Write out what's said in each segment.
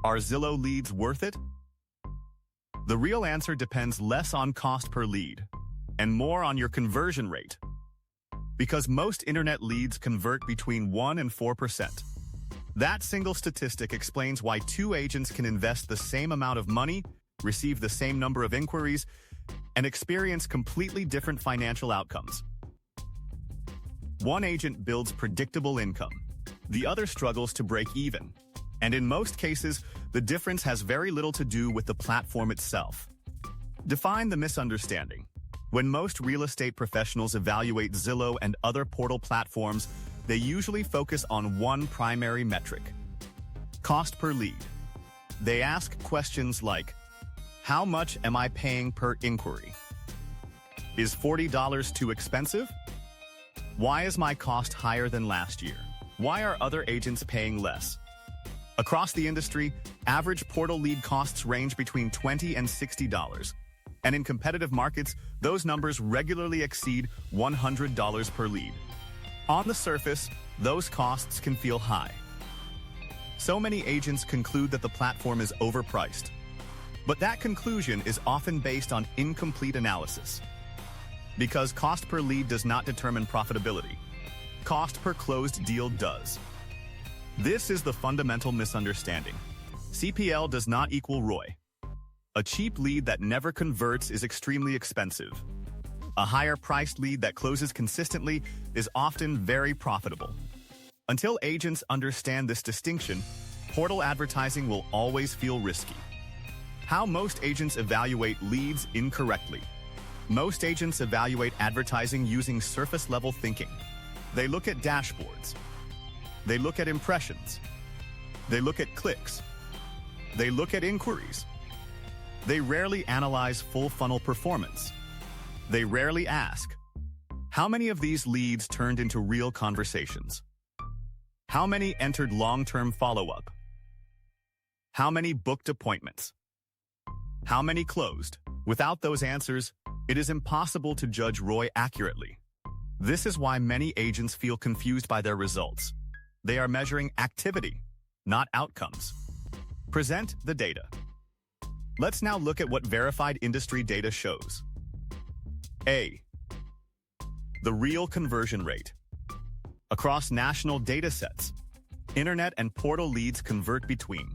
Are Zillow leads worth it? The real answer depends less on cost per lead and more on your conversion rate. Because most internet leads convert between 1 and 4%. That single statistic explains why two agents can invest the same amount of money, receive the same number of inquiries, and experience completely different financial outcomes. One agent builds predictable income. The other struggles to break even. And in most cases, the difference has very little to do with the platform itself. Define the misunderstanding. When most real estate professionals evaluate Zillow and other portal platforms, they usually focus on one primary metric: cost per lead. They ask questions like, how much am I paying per inquiry? Is $40 too expensive? Why is my cost higher than last year? Why are other agents paying less? Across the industry, average portal lead costs range between $20 and $60. And in competitive markets, those numbers regularly exceed $100 per lead. On the surface, those costs can feel high. So many agents conclude that the platform is overpriced. But that conclusion is often based on incomplete analysis. Because cost per lead does not determine profitability. Cost per closed deal does. This is the fundamental misunderstanding. CPL does not equal ROI. A cheap lead that never converts is extremely expensive. A higher-priced lead that closes consistently is often very profitable. Until agents understand this distinction, portal advertising will always feel risky. How most agents evaluate leads incorrectly. Most agents evaluate advertising using surface-level thinking. They look at dashboards. They look at impressions. They look at clicks. They look at inquiries. They rarely analyze full-funnel performance. They rarely ask, how many of these leads turned into real conversations? How many entered long-term follow-up? How many booked appointments? How many closed? Without those answers, it is impossible to judge ROI accurately. This is why many agents feel confused by their results. They are measuring activity, not outcomes. Present the data. Let's now look at what verified industry data shows. A. The real conversion rate. Across national data sets, internet and portal leads convert between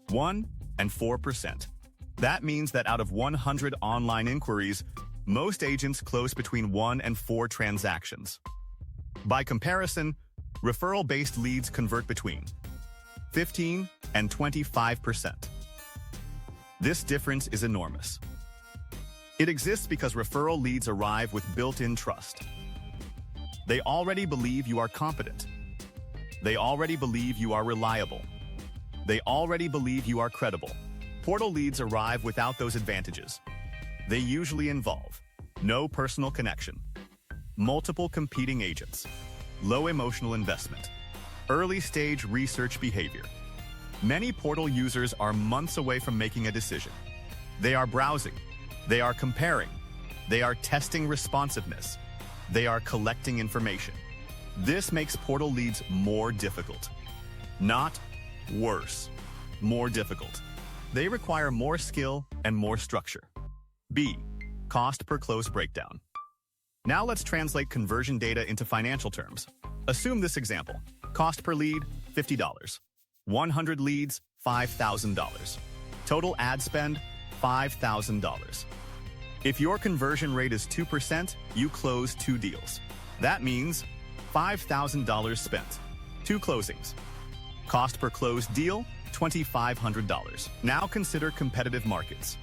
1 and 4%. That means that out of 100 online inquiries, most agents close between 1 and 4 transactions. By comparison, referral-based leads convert between 15 and 25%. This difference is enormous. It exists because referral leads arrive with built-in trust. They already believe you are competent. They already believe you are reliable. They already believe you are credible. Portal leads arrive without those advantages. They usually involve no personal connection, multiple competing agents, low emotional investment, early-stage research behavior. Many portal users are months away from making a decision. They are browsing. They are comparing. They are testing responsiveness. They are collecting information. This makes portal leads more difficult. Not worse, more difficult. They require more skill and more structure. B. Cost per close breakdown. Now let's translate conversion data into financial terms. Assume this example. Cost per lead, $50. 100 leads, $5,000. Total ad spend, $5,000. If your conversion rate is 2%, you close 2 deals. That means $5,000 spent. 2 closings. Cost per closed deal, $2,500. Now consider competitive markets.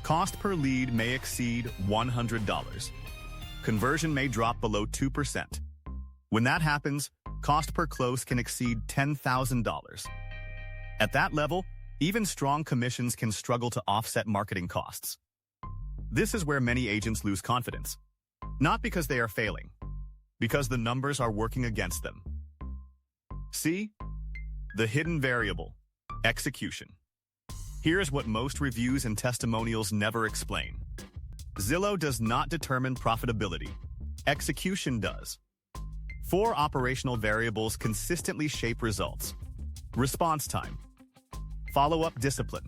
Cost per lead may exceed $100. Conversion may drop below 2%. When that happens, cost per close can exceed $10,000. At that level, even strong commissions can struggle to offset marketing costs. This is where many agents lose confidence. Not because they are failing, because the numbers are working against them. C. The hidden variable, execution. Here's what most reviews and testimonials never explain. Zillow does not determine profitability. Execution does. 4 operational variables consistently shape results. Response time. Follow-up discipline.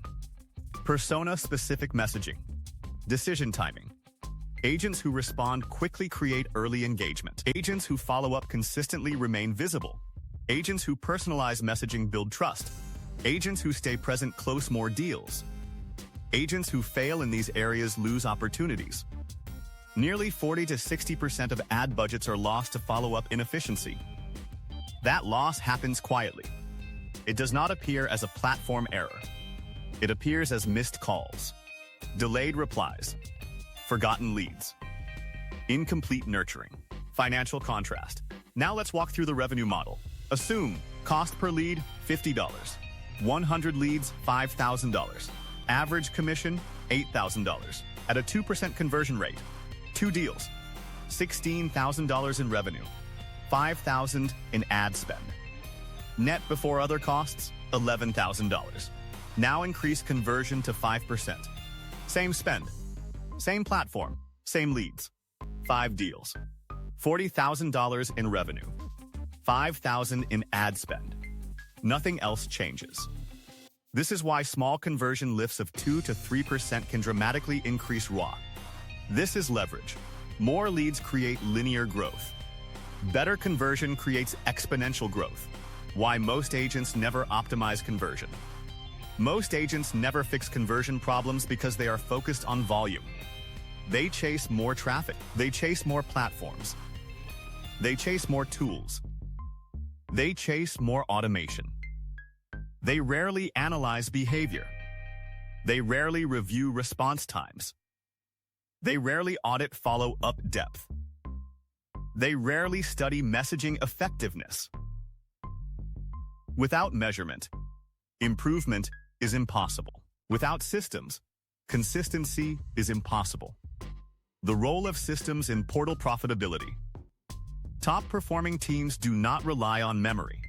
Persona-specific messaging. Decision timing. Agents who respond quickly create early engagement. Agents who follow up consistently remain visible. Agents who personalize messaging build trust. Agents who stay present close more deals. Agents who fail in these areas lose opportunities. Nearly 40 to 60% of ad budgets are lost to follow-up inefficiency. That loss happens quietly. It does not appear as a platform error. It appears as missed calls, delayed replies, forgotten leads, incomplete nurturing, financial contrast. Now let's walk through the revenue model. Assume cost per lead, $50. 100 leads, $5,000. Average commission, $8,000. At a 2% conversion rate, 2 deals, $16,000 in revenue, $5,000 in ad spend. Net before other costs, $11,000. Now increase conversion to 5%. Same spend, same platform, same leads. 5 deals, $40,000 in revenue, $5,000 in ad spend. Nothing else changes. This is why small conversion lifts of 2 to 3% can dramatically increase ROI. This is leverage. More leads create linear growth. Better conversion creates exponential growth. Why most agents never optimize conversion. Most agents never fix conversion problems because they are focused on volume. They chase more traffic. They chase more platforms. They chase more tools. They chase more automation. They rarely analyze behavior. They rarely review response times. They rarely audit follow-up depth. They rarely study messaging effectiveness. Without measurement, improvement is impossible. Without systems, consistency is impossible. The role of systems in portal profitability. Top-performing teams do not rely on memory.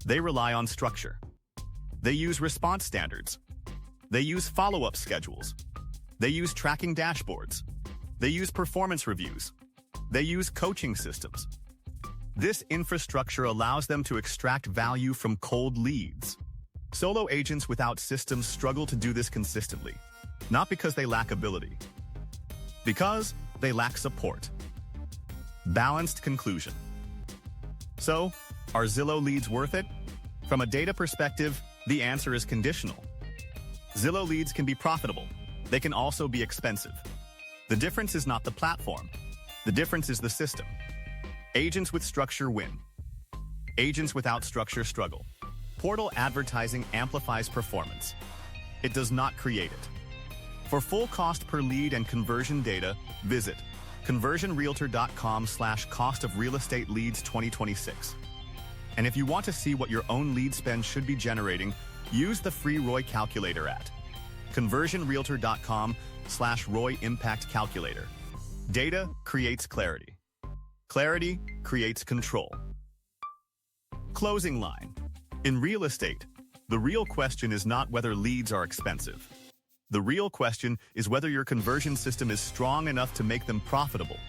They rely on structure. They use response standards. They use follow-up schedules. They use tracking dashboards. They use performance reviews. They use coaching systems. This infrastructure allows them to extract value from cold leads. Solo agents without systems struggle to do this consistently, not because they lack ability, because they lack support. Balanced conclusion. So, are Zillow leads worth it? From a data perspective, the answer is conditional. Zillow leads can be profitable. They can also be expensive. The difference is not the platform. The difference is the system. Agents with structure win. Agents without structure struggle. Portal advertising amplifies performance. It does not create it. For full cost per lead and conversion data, visit conversionrealtor.com/cost of real estate leads 2026. And if you want to see what your own lead spend should be generating, use the free ROI calculator at conversionrealtor.com/ROI impact calculator. Data creates clarity. Clarity creates control. Closing line. In real estate, the real question is not whether leads are expensive. The real question is whether your conversion system is strong enough to make them profitable.